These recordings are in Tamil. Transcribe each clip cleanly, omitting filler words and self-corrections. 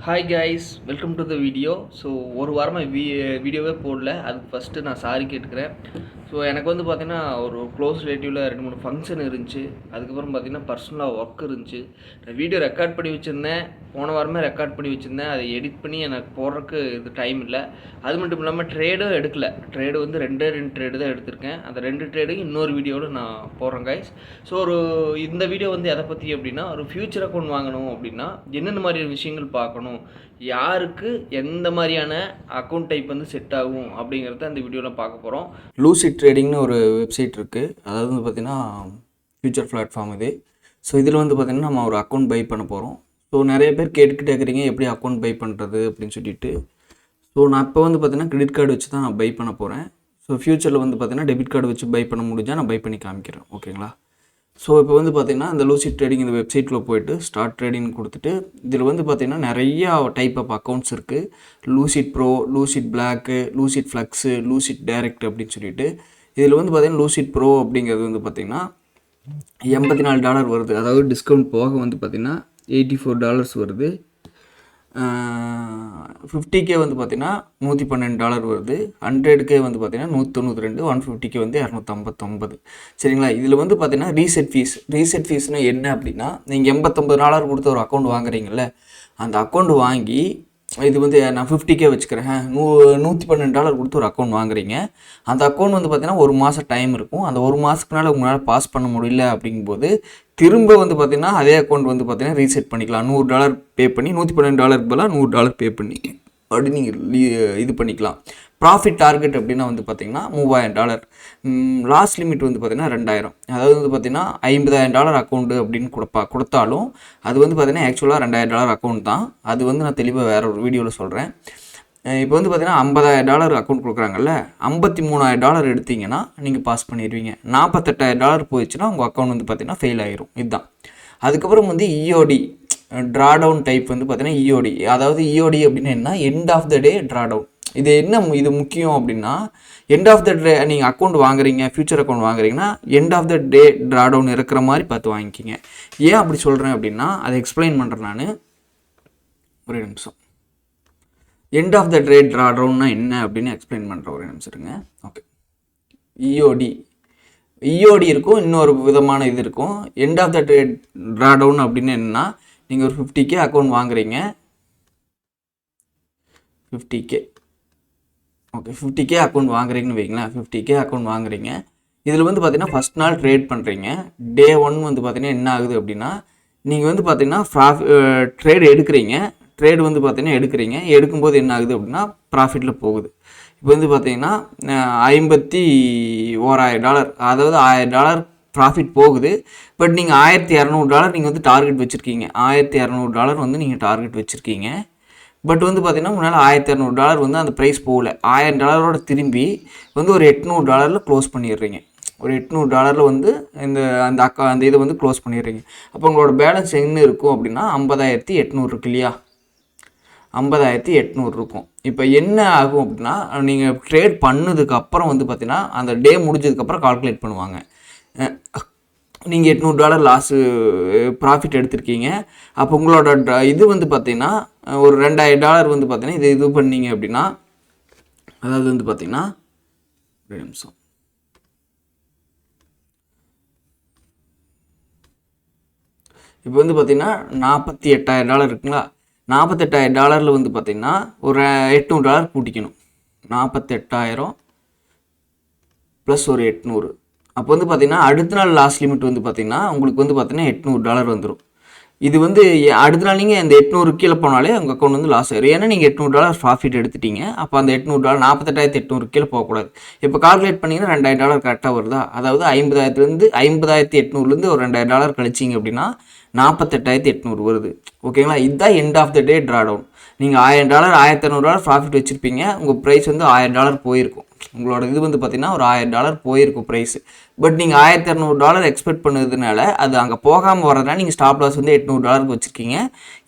Hi guys, welcome to the video. So ஒரு வாரமாக வீடியோவே போடல. அதுக்கு ஃபஸ்ட்டு நான் சாரி கேட்டுக்கிறேன். ஸோ எனக்கு வந்து பார்த்திங்கன்னா ஒரு க்ளோஸ் ரிலேட்டிவில் 2-3 ஃபங்க்ஷன் இருந்துச்சு. அதுக்கப்புறம் பார்த்திங்கன்னா பர்சனலாக ஒர்க் இருந்துச்சு. நான் வீடியோ ரெக்கார்ட் பண்ணி வச்சுருந்தேன். போன வாரமே ரெக்கார்ட் பண்ணி வச்சுருந்தேன். அதை எடிட் பண்ணி எனக்கு போடுறதுக்கு இது டைம் இல்லை. அது மட்டும் இல்லாமல் ட்ரேடும் எடுக்கல. ட்ரேடு வந்து 2 ட்ரேடு தான் எடுத்திருக்கேன். அந்த 2 ட்ரேடையும் இன்னொரு வீடியோவில் நான் போடுறேன் கைஸ். ஸோ இந்த வீடியோ வந்து எதை பற்றி அப்படின்னா, ஒரு ஃப்யூச்சர் அக்கௌண்ட் வாங்கணும் அப்படின்னா என்னென்ன மாதிரியான விஷயங்கள் பார்க்கணும், யாருக்கு எந்த மாதிரியான அக்கௌண்ட் டைப் வந்து செட் ஆகும் அப்படிங்கிறத இந்த வீடியோவில் பார்க்க போகிறோம். லூசிட் ட்ரேடிங்னு ஒரு வெப்சைட் இருக்குது. அதாவது வந்து பார்த்திங்கன்னா ஃப்யூச்சர் பிளாட்ஃபார்ம் இது. ஸோ இதில் வந்து பார்த்திங்கன்னா நம்ம ஒரு அக்கௌண்ட் பை பண்ண போகிறோம். ஸோ நிறைய பேர் கேட்டுக்கிட்டே இருக்கிறீங்க எப்படி அக்கௌண்ட் பை பண்ணுறது அப்படின்னு சொல்லிட்டு. ஸோ நான் இப்போ வந்து பார்த்திங்கன்னா கிரெடிட் கார்டு வச்சு தான் நான் பை பண்ண போகிறேன். ஸோ ஃப்யூச்சரில் வந்து பார்த்திங்கன்னா டெபிட் கார்டு வச்சு பை பண்ண முடிஞ்சால் நான் பை பண்ணி காமிக்கிறேன். ஓகேங்களா? ஸோ இப்போ வந்து பார்த்திங்கன்னா இந்த லூசிட் ட்ரேடிங் இந்த வெப்சைட்டில் போய்ட்டு ஸ்டார்ட் ட்ரேடிங் கொடுத்துட்டு இதில் வந்து பார்த்திங்கன்னா நிறையா டைப் ஆஃப் அக்கௌண்ட்ஸ் இருக்குது. Lucid Pro, Lucid Black, Lucid Flux, Lucid Direct அப்படின்னு சொல்லிட்டு. இதில் வந்து பார்த்திங்கன்னா லூசிட் ப்ரோ அப்படிங்கிறது வந்து பார்த்திங்கன்னா $84 வருது. அதாவது டிஸ்கவுண்ட் போக வந்து பார்த்திங்கன்னா $84 வருது. 50K வந்து பார்த்திங்கன்னா $112 வருது. 100K வந்து பார்த்திங்கன்னா 192, 150K வந்து 259. சரிங்களா? இதில் வந்து பார்த்திங்கன்னா ரீசெட் ஃபீஸ்னால் என்ன அப்படின்னா, நீங்கள் $89 கொடுத்து ஒரு அக்கௌண்ட் வாங்குறீங்கல்ல, அந்த அக்கௌண்ட் வாங்கி இது வந்து நான் 50K வச்சுக்கிறேன், $112 கொடுத்து ஒரு அக்கௌண்ட் வாங்குறீங்க. அந்த அக்கௌண்ட் வந்து பார்த்திங்கன்னா ஒரு மாதம் டைம் இருக்கும். அந்த ஒரு மாதத்துக்கு மேலே உங்களால் பாஸ் பண்ண முடியல அப்படிங்கும்போது திரும்ப வந்து பார்த்திங்கன்னா அதே அக்கௌண்ட் வந்து பார்த்திங்கன்னா ரீசெட் பண்ணிக்கலாம். $100 பே பண்ணி $112 பதிலாக $100 பே பண்ணி அப்படி நீங்கள் இது பண்ணிக்கலாம். ப்ராஃபிட் டார்கெட் அப்படின்னா வந்து பார்த்திங்கன்னா $3000. லாஸ்ட் லிமிட் வந்து பார்த்திங்கன்னா 2000. அதாவது வந்து பார்த்திங்கன்னா $50,000 அக்கௌண்ட்டு அப்படின்னு கொடுத்தாலும் அது வந்து பார்த்திங்கன்னா ஆக்சுவலாக $2000 அக்கௌண்ட் தான். அது வந்து நான் தெளிவாக வேறு ஒரு வீடியோவில் சொல்கிறேன். இப்போ வந்து பார்த்திங்கன்னா $50,000 அக்கௌண்ட் கொடுக்குறாங்கல்ல, $53,000 எடுத்திங்கன்னா நீங்கள் பாஸ் பண்ணிடுவீங்க. $48,000 போயிடுச்சுன்னா உங்கள் அக்கௌண்ட் வந்து பார்த்திங்கன்னா ஃபெயில் ஆகிரும். இதுதான். அதுக்கப்புறம் வந்து இஓடி ட்ராடவுன் டைப் வந்து பார்த்திங்கன்னா இஓடி. அதாவது இஓடி அப்படின்னா என்ன, end of the day drawdown. இது முக்கியம் அப்படின்னா, எண்ட் ஆஃப் த டே நீங்கள் அக்கௌண்ட் வாங்குறீங்க, ஃபியூச்சர் அக்கௌண்ட் வாங்குறீங்கன்னா end of the day drawdown இருக்கிற மாதிரி பார்த்து வாங்கிக்கிங்க. ஏன் அப்படி சொல்கிறேன் அப்படின்னா அதை எக்ஸ்பிளைன் பண்ணுறேன் நான். ஒரே நிமிஷம். எண்ட் ஆஃப் த டே ட்ராடவுன்னா என்ன அப்படின்னு எக்ஸ்பிளைன் பண்ணுறேன். ஒரே நிமிஷம் இருங்க. ஓகே. இஓடி இருக்கும், இன்னொரு விதமான இது இருக்கும். End of the day drawdown அப்படின்னு என்னென்னா, நீங்கள் ஒரு 50K அக்கௌண்ட் வாங்குறீங்க. 50K ஓகே, 50K அக்கௌண்ட் வாங்குறீங்கன்னு வைங்களேன். 50K அக்கௌண்ட் வாங்குறீங்க. இதில் வந்து பார்த்திங்கன்னா ஃபஸ்ட் நாள் ட்ரேட் பண்ணுறீங்க. டே 1 வந்து பார்த்திங்கன்னா என்ன ஆகுது அப்படின்னா, நீங்கள் வந்து பார்த்திங்கன்னா ட்ரேடு எடுக்கிறீங்க. ட்ரேடு வந்து பார்த்திங்கன்னா எடுக்கும்போது என்ன ஆகுது அப்படின்னா ப்ராஃபிட்டில் போகுது. இப்போ வந்து பார்த்திங்கன்னா $51,000, அதாவது $1000 ப்ராஃபிட் போகுது. பட் நீங்கள் $1200 நீங்கள் வந்து டார்கெட் வச்சுருக்கீங்க. $1200 வந்து நீங்கள் டார்கெட் வச்சுருக்கீங்க. பட் வந்து பார்த்திங்கன்னா உங்களால் $1200 வந்து அந்த ப்ரைஸ் போகல. $1000 திரும்பி வந்து ஒரு $800 க்ளோஸ் பண்ணிடுறீங்க. ஒரு $800 வந்து அந்த இதை வந்து க்ளோஸ் பண்ணிடுறீங்க. அப்போ உங்களோட பேலன்ஸ் என்ன இருக்கும் அப்படின்னா 50,800 இருக்கு இல்லையா? 50,800 இருக்கும். இப்போ என்ன ஆகும் அப்படின்னா, நீங்கள் ட்ரேட் பண்ணதுக்கப்புறம் வந்து பார்த்திங்கன்னா அந்த டே முடிஞ்சதுக்கப்புறம் கால்குலேட் பண்ணுவாங்க. நீங்கள் $800 லாஸு ப்ராஃபிட் எடுத்திருக்கீங்க. அப்போ உங்களோட இது வந்து பார்த்திங்கன்னா ஒரு $2000 வந்து பார்த்திங்கன்னா இது பண்ணிங்க அப்படின்னா, அதாவது வந்து பார்த்திங்கன்னா ஒரு நிமிஷம். இப்போ வந்து பார்த்திங்கன்னா $48,000 இருக்குங்களா? $48,000 வந்து பார்த்திங்கன்னா ஒரு $800 கூட்டிக்கணும். 48,000 ப்ளஸ் ஒரு 800. அப்போ வந்து பார்த்திங்கன்னா அடுத்த நாள் லாஸ்ட் லிமிட் வந்து பார்த்திங்கன்னா உங்களுக்கு வந்து பார்த்திங்கன்னா $800 வந்துடும். இது வந்து அடுத்த நாள் நீங்கள் இந்த 800 கீழே போனாலே உங்கள் அக்கௌண்ட் வந்து லாஸ் ஆயிடும். ஏன்னா நீங்கள் $800 ப்ராஃபிட் எடுத்துட்டீங்க. அப்போ அந்த $800 48,800 கீழே போகக்கூடாது. இப்போ கால்குலேட் பண்ணிங்கன்னா $2000 கரெக்டாக வருதா? அதாவது 50,800 ஒரு $2000 கழிச்சிங்க அப்படின்னா 48,800 வருது. ஓகேங்களா? இதுதான் end of the day drawdown. நீங்கள் $1000 $1200 ப்ராஃபிட் வச்சுருப்பீங்க. உங்கள் ப்ரைஸ் வந்து $1000 போயிருக்கும். உங்களோட இது வந்து பார்த்திங்கன்னா ஒரு $1000 போயிருக்கும் ப்ரைஸு. பட் நீங்கள் $1200 எக்ஸ்பெக்ட் பண்ணதுனால அது அங்கே போகாமல் வரதுனால நீங்கள் ஸ்டாப் லாஸ் வந்து $800 வச்சுருக்கீங்க.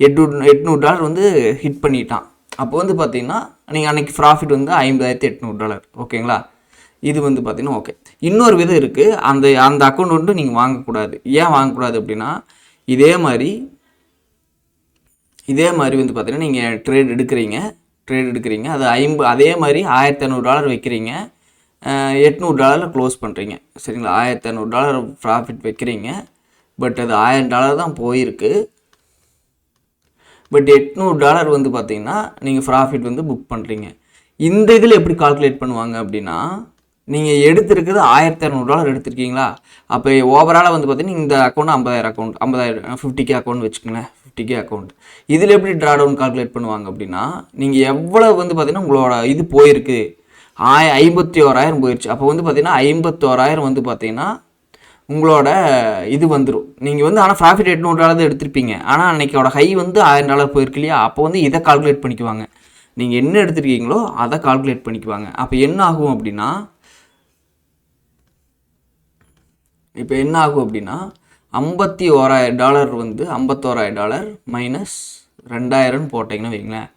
$800 வந்து ஹிட் பண்ணிட்டான். அப்போ வந்து பார்த்திங்கன்னா நீங்கள் அன்றைக்கி ப்ராஃபிட் வந்து $50,800. ஓகேங்களா? இது வந்து பார்த்திங்கன்னா ஓகே. இன்னொரு விதம் இருக்குது. அந்த அக்கௌண்ட் வந்து நீங்கள் வாங்கக்கூடாது. ஏன் வாங்கக்கூடாது அப்படின்னா, இதே மாதிரி இதே மாதிரி வந்து பார்த்தீங்கன்னா நீங்கள் ட்ரேட் எடுக்கிறீங்க அது அதே மாதிரி $1500 வைக்கிறீங்க, $800 க்ளோஸ் பண்ணுறீங்க. சரிங்களா, $1500 ப்ராஃபிட் வைக்கிறீங்க, பட் அது $1000 தான் போயிருக்கு. பட் $800 வந்து பார்த்தீங்கன்னா நீங்கள் ப்ராஃபிட் வந்து புக் பண்ணுறீங்க. இந்த இதில் எப்படி கால்குலேட் பண்ணுவாங்க அப்படின்னா, நீங்கள் எடுத்துருக்கிறது $1200 எடுத்திருக்கீங்களா, அப்போ ஓவராலாக வந்து பார்த்தீங்கன்னா இந்த அக்கௌண்ட் 50,000 50K அக்கௌண்ட் வச்சுக்கோங்களேன், 50K அக்கௌண்ட். இதில் எப்படி ட்ரா டவுன் கால்குலேட் பண்ணுவாங்க அப்படின்னா, நீங்கள் எவ்வளோ வந்து பார்த்தீங்கன்னா உங்களோட இது போயிருக்கு, 51,000 போயிடுச்சு. அப்போ வந்து பார்த்தீங்கன்னா 51,000 வந்து பார்த்தீங்கன்னா உங்களோட இது வந்துடும். நீங்கள் வந்து ஆனால் ப்ராஃபிட் $800 தான் எடுத்திருப்பீங்க, ஆனால் அன்றைக்கோட ஹை வந்து $1000 போயிருக்கு இல்லையா, அப்போ வந்து இதை கால்குலேட் பண்ணிக்குவாங்க. நீங்கள் என்ன எடுத்துருக்கீங்களோ அதை கால்குலேட் பண்ணிக்குவாங்க. அப்போ என்ன ஆகும் அப்படின்னா, $51,000 வந்து $51,000 மைனஸ் 2000 போட்டிங்கன்னா வைங்களேன்,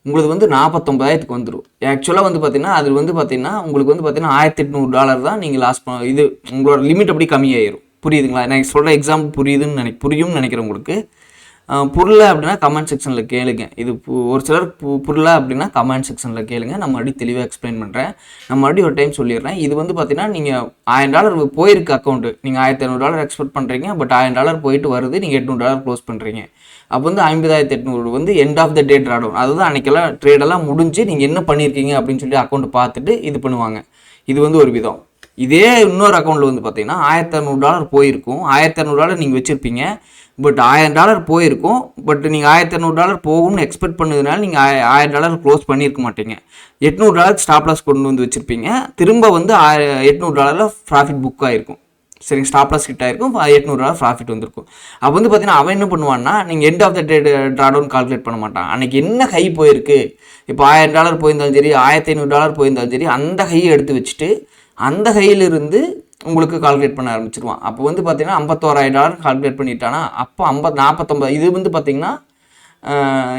உங்களுக்கு வந்து 49,000க்கு வந்துடும். ஆக்சுவலாக வந்து பார்த்தீங்கன்னா அது வந்து பார்த்தீங்கன்னா உங்களுக்கு வந்து பார்த்தீங்கன்னா $1,800 தான் நீங்கள் லாஸ் இது உங்களோட லிமிட் அப்படி கம்மியாயிரும். புரியுதுங்களா, நான் சொல்கிற எக்ஸாம்பிள் புரியும்னு நினைக்கிறேன் உங்களுக்கு. புரியல அப்படின்னா கமெண்ட் செக்ஷனில் கேளுங்க. இது ஒரு சிலர் புரியல அப்படின்னா கமெண்ட் செக்ஷனில் கேளுங்க, நான் மறுபடியும் தெளிவாக எக்ஸ்பிளைன் பண்ணுறேன். நான் மறுபடியும் ஒரு டைம் சொல்லிடுறேன். இது வந்து பார்த்தீங்கன்னா நீங்கள் $1000 போயிருக்கு அக்கௌண்ட்டு, நீங்கள் $1500 எக்ஸ்பெக்ட் பண்ணுறீங்க, பட் $1000 போயிட்டு வருது, நீங்கள் $800 க்ளோஸ் பண்ணுறீங்க. அப்போ வந்து 50,800 வந்து end of the day drawdown. அதுதான் அன்றைக்கெல்லாம் ட்ரேடெல்லாம் முடிஞ்சு நீங்கள் என்ன பண்ணியிருக்கீங்க அப்படின்னு சொல்லி அக்கௌண்ட் பார்த்துட்டு இது பண்ணுவாங்க. இது வந்து ஒரு விதம். இதே இன்னொரு அக்கௌண்ட்டில் வந்து பார்த்தீங்கன்னா $1,600 போயிருக்கும், $1,600 நீங்கள் வச்சுருப்பீங்க, பட் $1000 போயிருக்கும், பட் நீங்கள் $1,600 போகும்னு எக்ஸ்பெக்ட் பண்ணதுனால நீங்கள் $1000 க்ளோஸ் பண்ணியிருக்க மாட்டீங்க. $800 ஸ்டாப் லாஸ் கொண்டு வந்து வச்சுருப்பீங்க, திரும்ப வந்து $800 ப்ராஃபிட் புக் ஆகிருக்கும். சரிங்க, ஸ்டாப் லாஸ் ஹிட் ஆகிருக்கும், $800 ப்ராஃபிட் வந்திருக்கும். அப்போ வந்து பார்த்தீங்கன்னா அவன் என்ன பண்ணுவான்னா, நீங்கள் end of the day drawdown calculate பண்ண மாட்டான். அன்றைக்கி என்ன ஹை போயிருக்கு, இப்போ $1000 போயிருந்தாலும் சரி, $1,500 போயிருந்தாலும் சரி, அந்த ஹையை எடுத்து வச்சுட்டு அந்த ஹையிலிருந்து உங்களுக்கு கால்குலேட் பண்ண ஆரம்பிச்சிருவான். அப்போ வந்து பார்த்தீங்கன்னா $51,000 கால்குலேட் பண்ணிட்டானா, அப்போ 49 இது வந்து பார்த்தீங்கன்னா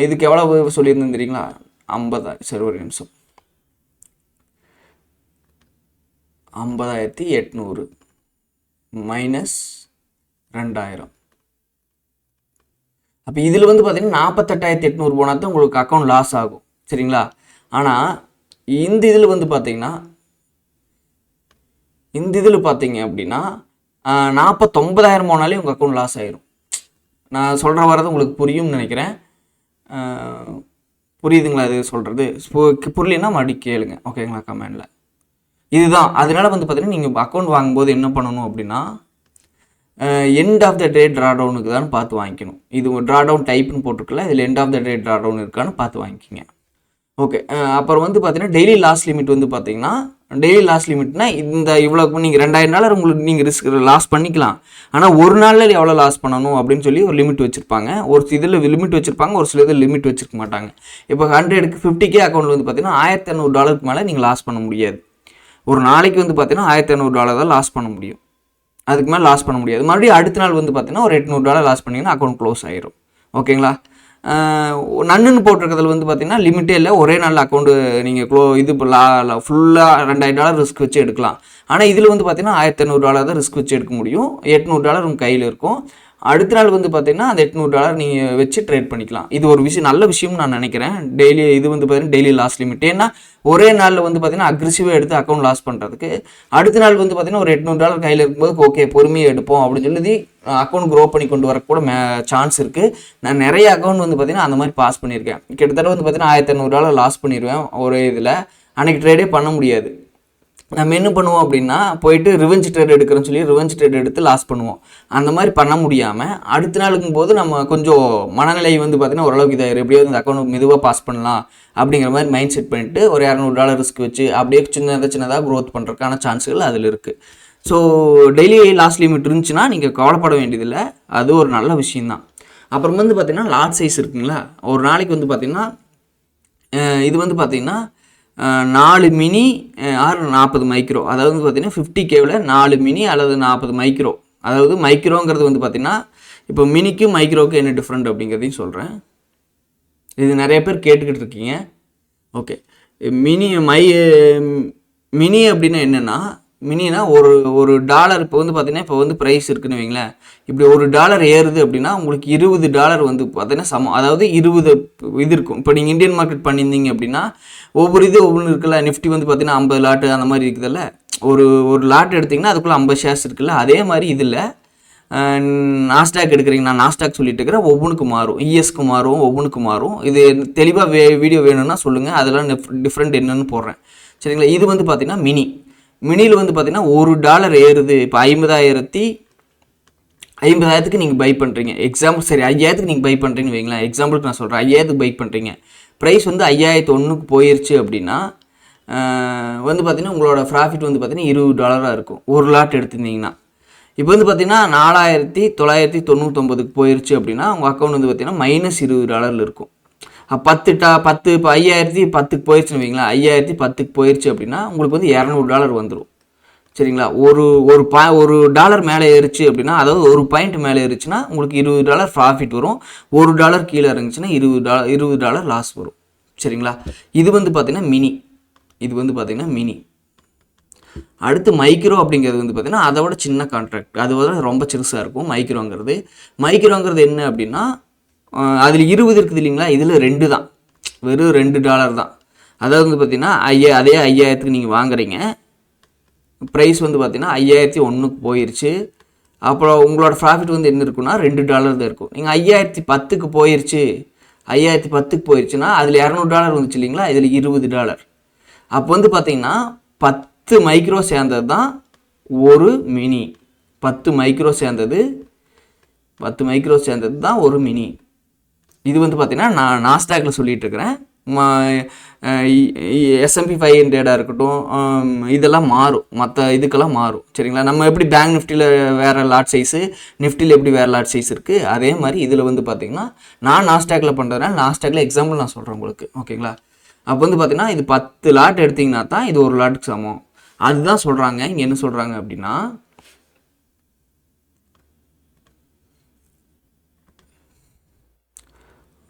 இதுக்கு எவ்வளோ சொல்லியிருந்தேன் தெரியுங்களா, 50. சரி ஒரு நிமிஷம், 50,800 மைனஸ் 2000. அப்போ இதில் வந்து பார்த்தீங்கன்னா 48,800 போனால் தான் உங்களுக்கு அக்கௌண்ட் லாஸ் ஆகும். சரிங்களா, ஆனால் இந்த இதில் வந்து பார்த்தீங்கன்னா அப்படின்னா 49,000 போனாலே உங்கள் அக்கௌண்ட் லாஸ் ஆயிரும். நான் சொல்கிற வரது உங்களுக்கு புரியும்னு நினைக்கிறேன். புரியுதுங்களா இது சொல்கிறது? புரியலன்னா மறுபடியும் கேளுங்க, ஓகேங்களா, கமெண்டில். இதுதான் அதனால வந்து பார்த்தீங்கன்னா நீங்கள் அக்கௌண்ட் வாங்கும்போது என்ன பண்ணணும் அப்படின்னா, end of the day draw டவுனுக்கு தான் பார்த்து வாங்கிக்கணும். இது ட்ரா டவுன் டைப்னு போட்டிருக்கல, இதில் end of the day drawdown இருக்கான்னு பார்த்து வாங்கிக்கிங்க. ஓகே, அப்புறம் வந்து பார்த்தீங்கன்னா டெய்லி லாஸ் லிமிட் வந்து பார்த்தீங்கன்னா, டெய்லி லாஸ் லிமிட்னா இந்த இவ்வளோ நீங்கள் $2,000 உங்களுக்கு நீங்கள் ரிஸ்க் லாஸ் பண்ணிக்கலாம், ஆனால் ஒரு நாளில் எவ்வளோ லாஸ் பண்ணணும் அப்படின்னு சொல்லி ஒரு லிமிட் வச்சுருப்பாங்க. ஒரு இதில் லிமிட் வச்சுருப்பாங்க, ஒரு சில இதில் லிமிட் வச்சுருக்க மாட்டாங்க. இப்போ 100க்கு 50K அக்கௌண்ட் வந்து பார்த்தீங்கன்னா $1,500 மேலே நீங்கள் லாஸ் பண்ண முடியாது. ஒரு நாளைக்கு வந்து பார்த்தீங்கன்னா $1,500 தான் லாஸ் பண்ண முடியும், அதுக்கு மேலே லாஸ் பண்ண முடியாது. மறுபடியும் அடுத்த நாள் வந்து பார்த்தீங்கன்னா ஒரு $800 லாஸ் பண்ணிங்கன்னா அக்கௌண்ட் க்ளோஸ் ஆயிரும். ஓகேங்களா, நன்னுன்னு போட்டிருக்கிறதுல வந்து பார்த்தீங்கன்னா லிமிட்டே இல்லை, ஒரே நாள் அக்கௌண்ட்டு நீங்கள் இது ஃபுல்லாக $2,000 ரிஸ்க் வச்சு எடுக்கலாம். ஆனால் இதில் வந்து பார்த்தீங்கன்னா $1,500 தான் ரிஸ்க் வச்சு எடுக்க முடியும், $800 உங்கள் கையில் இருக்கும். அடுத்த நாள் வந்து பார்த்தீங்கன்னா அந்த $800 நீங்கள் வச்சு ட்ரேட் பண்ணிக்கலாம். இது ஒரு விஷயம், நல்ல விஷயம்னு நான் நினைக்கிறேன். டெய்லி இது வந்து பார்த்தீங்கன்னா டெய்லி லாஸ் லிமிட். ஏன்னா ஒரே நாளில் வந்து பார்த்தீங்கன்னா அக்ரெசிவாக எடுத்து அக்கௌண்ட் லாஸ் பண்ணுறதுக்கு, அடுத்த நாள் வந்து பார்த்தீங்கன்னா ஒரு $800 கையில் இருக்கும்போது ஓகே பொறுமையாக எடுப்போம் அப்படின்னு சொல்லி அக்கௌண்ட் க்ரோ பண்ணி கொண்டு வரக்கூட சான்ஸ் இருக்குது. நான் நிறைய அக்கௌண்ட் வந்து பார்த்தீங்கன்னா அந்த மாதிரி பாஸ் பண்ணியிருக்கேன். கிட்டத்தட்ட வந்து பார்த்தீங்கன்னா $1,500 லாஸ் பண்ணிடுவேன் ஒரே இதில். அன்றைக்கி ட்ரேடே பண்ண முடியாது. நம்ம என்ன பண்ணுவோம் அப்படின்னா, போயிட்டு ரிவெஞ்ச் ட்ரேட் எடுக்கிறோன்னு சொல்லி ரிவெஞ்ச் ட்ரேட் எடுத்து லாஸ் பண்ணுவோம். அந்த மாதிரி பண்ண முடியாமல் அடுத்த நாளுக்கும் போது நம்ம கொஞ்சம் மனநிலை வந்து பார்த்திங்கன்னா ஓரளவுக்கு இதாகிடும். எப்படியாவது இந்த அக்கௌண்ட் மெதுவாக பாஸ் பண்ணலாம் அப்படிங்கிற மாதிரி மைண்ட் செட் பண்ணிட்டு ஒரு $200 ரிஸ்க் வச்சு அப்படியே சின்னதாக க்ரோத் பண்ணுறதுக்கான சான்ஸுகள் அதில் இருக்குது. ஸோ டெய்லி லாஸ் லிமிட் இருந்துச்சுன்னா நீங்கள் கவலைப்பட வேண்டியதில்லை, அது ஒரு நல்ல விஷயந்தான். அப்புறம் வந்து பார்த்திங்கன்னா லாட் சைஸ் இருக்குங்களா, ஒரு நாளைக்கு வந்து பார்த்திங்கன்னா இது வந்து பார்த்திங்கன்னா 4 மினி ஆர் 40 மைக்ரோ, அதாவது வந்து பார்த்திங்கன்னா 50Kவில் 4 மினி அல்லது 40 மைக்ரோ. அதாவது மைக்ரோங்கிறது வந்து பார்த்திங்கன்னா இப்போ மினிக்கும் மைக்ரோவுக்கும் என்ன டிஃப்ரெண்ட் அப்படிங்கிறதையும் சொல்கிறேன். இது நிறைய பேர் கேட்டுக்கிட்டு இருக்கீங்க. ஓகே, மினி அப்படின்னா என்னென்னா, மினினா ஒரு டாலர் இப்போ வந்து பார்த்தீங்கன்னா இப்போ வந்து ப்ரைஸ் இருக்குன்னு வைங்களேன், இப்படி $1 ஏறுது அப்படின்னா உங்களுக்கு $20 வந்து பார்த்தீங்கன்னா சமம். அதாவது 20 இது இருக்கும். இப்போ நீங்கள் இந்தியன் மார்க்கெட் பண்ணியிருந்தீங்க அப்படின்னா ஒவ்வொன்று இருக்குல்ல. நிஃப்டி வந்து பார்த்தீங்கன்னா 50 லாட்டு அந்த மாதிரி இருக்குதுல்ல. ஒரு லாட் எடுத்திங்கன்னா அதுக்குள்ளே 50 ஷேர்ஸ் இருக்குல்ல. அதே மாதிரி இதில் நாஸ்டாக் எடுக்கிறீங்க, நான் நாஸ்டாக் சொல்லிட்டு இருக்கிறேன், ஒவ்வொன்றுக்கு மாறும், இஎஸ்க்கு மாறும், ஒவ்வொன்றுக்கு மாறும். இது தெளிவாக வீடியோ வேணும்னா சொல்லுங்கள், அதெல்லாம் டிஃப்ரெண்ட் என்னன்னு போடுறேன். சரிங்களா. இது வந்து பார்த்தீங்கன்னா மினியில் வந்து பார்த்தீங்கன்னா $1 ஏறுது. இப்போ 50,000க்கு நீங்கள் பை பண்ணுறீங்க. எக்ஸாம்பிள் சரி 5,000க்கு நீங்கள் பை பண்ணுறீங்கன்னு வைங்களேன். எக்ஸாம்பிளுக்கு நான் சொல்கிறேன், 5,000க்கு பை பண்ணுறீங்க. ப்ரைஸ் வந்து 5,001க்கு போயிடுச்சு அப்படின்னா வந்து பார்த்தீங்கன்னா உங்களோட ப்ராஃபிட் வந்து பார்த்தீங்கன்னா $20 இருக்கும் ஒரு லாட் எடுத்திருந்தீங்கன்னா. இப்போ வந்து பார்த்தீங்கன்னா 4,999க்கு போயிடுச்சு அப்படின்னா உங்கள் அக்கௌண்ட் வந்து பார்த்தீங்கன்னா -$20 இருக்கும். 10 இப்போ 5,010க்கு போயிடுச்சுன்னு வைங்களேன். 5,010க்கு போயிடுச்சு அப்படின்னா உங்களுக்கு வந்து $200 வந்துடும். சரிங்களா. ஒரு டாலர் மேலே ஏறிச்சு அப்படின்னா, அதாவது ஒரு பாயிண்ட் மேலே ஏறிச்சுன்னா உங்களுக்கு $20 ப்ராஃபிட் வரும். $1 கீழே இறங்குச்சுன்னா $20 லாஸ் வரும். சரிங்களா. இது வந்து பார்த்தீங்கன்னா மினி. அடுத்து மைக்ரோ அப்படிங்கிறது வந்து பார்த்தீங்கன்னா அதை விட சின்ன கான்ட்ராக்ட், அது வந்து ரொம்ப சிறுசாக இருக்கும். மைக்ரோங்கிறது என்ன அப்படின்னா, அதில் 20 இருக்குது இல்லைங்களா, இதில் 2 தான், வெறும் $2 தான். அதாவது வந்து பார்த்தீங்கன்னா அதே 5,000க்கு நீங்கள் வாங்குறீங்க. ப்ரைஸ் வந்து பார்த்தீங்கன்னா 5,001க்கு போயிடுச்சு. அப்புறம் உங்களோட ப்ராஃபிட் வந்து என்ன இருக்குன்னா $2 தான் இருக்கும். நீங்கள் 5,010க்கு போயிடுச்சுன்னா அதில் $200 வந்துச்சு இல்லைங்களா, இதில் $20. அப்போ வந்து பார்த்தீங்கன்னா 10 மைக்ரோ சேர்ந்தது தான் ஒரு மினி. 10 மைக்ரோ சேர்ந்தது தான் ஒரு மினி. இது வந்து பார்த்தீங்கன்னா நான் நாஸ்டாக்கில் சொல்லிகிட்டு இருக்கிறேன். S&P 500 இருக்கட்டும், இதெல்லாம் மாறும், மற்ற இதுக்கெல்லாம் மாறும். சரிங்களா. நம்ம எப்படி பேங்க் நிஃப்டியில் வேறு லாட் சைஸு, நிஃப்டியில் எப்படி வேறு லாட் சைஸ் இருக்குது, அதே மாதிரி இதில் வந்து பார்த்திங்கன்னா நான் நாஸ்டாக்கில் பண்ணுறதுனால நாஸ்டாக்கில் எக்ஸாம்பிள் நான் சொல்கிறேன் உங்களுக்கு. ஓகேங்களா. அப்போ வந்து பார்த்திங்கன்னா இது 10 லாட் எடுத்திங்கன்னா தான் இது ஒரு லாட்டுக்கு சமம். அதுதான் சொல்கிறாங்க. இங்கே என்ன சொல்கிறாங்க அப்படின்னா,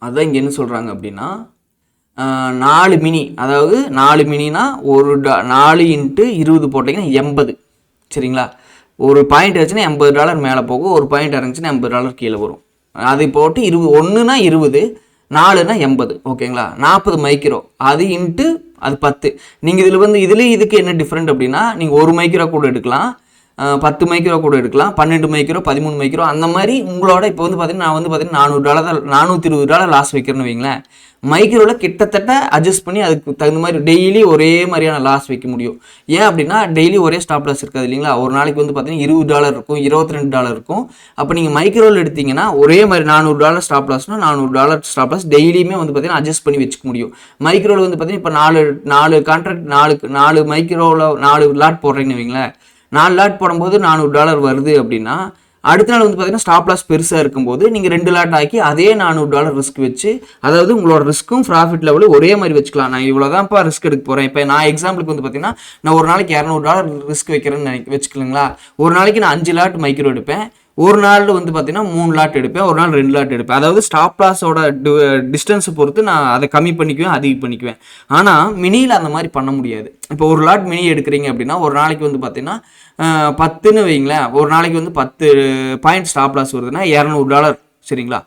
அதுதான் இங்கே என்ன சொல்கிறாங்க அப்படின்னா 4 மினி, அதாவது 4 மினினா 4 × 20 போட்டிங்கன்னா 80. சரிங்களா. ஒரு பாயிண்ட் இருந்துச்சுன்னா $80 மேலே போகும், ஒரு பாயிண்ட் இறங்குச்சுன்னா $80 கீழே வரும். அதை போட்டு 1னா 20, 4னா 80. ஓகேங்களா. 40 மைக்ரோ, அது இன்ட்டு அது 10. நீங்கள் இதில் இதுக்கு என்ன டிஃப்ரெண்ட் அப்படின்னா, நீங்கள் 1 மைக்ரோ கூட எடுக்கலாம், 10 மைக்ரோ கூட எடுக்கலாம், 12 மைக்ரோ, 13 மைக்ரோ, அந்த மாதிரி உங்களோட. இப்போ வந்து பார்த்தீங்கன்னா நான் வந்து பார்த்தீங்கன்னா $420 லாஸ் வைக்கிறேன்னு வைங்களேன். மைக்ரோவில் கிட்டத்தட்ட அட்ஜஸ்ட் பண்ணி அதுக்கு தகுந்த மாதிரி டெய்லி ஒரே மாதிரியான லாஸ் வைக்க முடியும். ஏன் அப்படின்னா டெய்லி ஒரே ஸ்டாப் லாஸ் இருக்காது இல்லைங்களா. ஒரு நாளைக்கு வந்து பார்த்தீங்கன்னா $20 இருக்கும், $22 இருக்கும். அப்போ நீங்கள் மைக்ரோவில் எடுத்தீங்கன்னா ஒரே மாதிரி $400 ஸ்டாப் லாஸ்னால் $400 ஸ்டாப் லாஸ் டெய்லியுமே வந்து பார்த்தீங்கன்னா அட்ஜஸ்ட் பண்ணி வச்சுக்க முடியும். மைக்ரோவில் வந்து பார்த்தீங்கன்னா இப்போ 4 கான்ட்ராக்ட் 4 மைக்ரோவில் 4 லாட் போடுறீங்கன்னு வைங்களேன். 4 லாட் போடும்போது $400 வருது அப்படின்னா, அடுத்த நாள் வந்து பார்த்தீங்கன்னா ஸ்டாப் லாஸ் பெருசாக இருக்கும்போது நீங்கள் 2 லாட் ஆக்கி அதே $400 ரிஸ்க் வச்சு, அதாவது உங்களோட ரிஸ்க்கும் ப்ராஃபிட் லெவலும் ஒரே மாதிரி வச்சுக்கலாம். நான் இவ்வளோதான்ப்பா ரிஸ்க் எடுக்க போகிறேன். இப்போ நான் எக்ஸாம்பிளுக்கு வந்து பார்த்தீங்கன்னா நான் ஒரு நாளைக்கு $200 ரிஸ்க் வைக்கிறேன்னு வச்சுக்கலுங்களா. ஒரு நாளைக்கு நான் 5 லாட் மைக்ரோ எடுப்பேன், ஒரு நாள் வந்து பார்த்தீங்கன்னா 3 லாட் எடுப்பேன், ஒரு நாள் 2 லாட் எடுப்பேன். அதாவது ஸ்டாப் லாஸோட டிஸ்டன்ஸை பொறுத்து நான் அதை கம்மி பண்ணிக்குவேன், அதிகம் பண்ணிக்குவேன். ஆனால் மினியில் அந்த மாதிரி பண்ண முடியாது. இப்போ ஒரு லாட் மினி எடுக்கிறீங்க அப்படின்னா ஒரு நாளைக்கு வந்து பார்த்தீங்கன்னா 10ன்னு வைங்களேன், ஒரு நாளைக்கு வந்து 10 பாயிண்ட் ஸ்டாப் லாஸ் வருதுன்னா $200. சரிங்களா.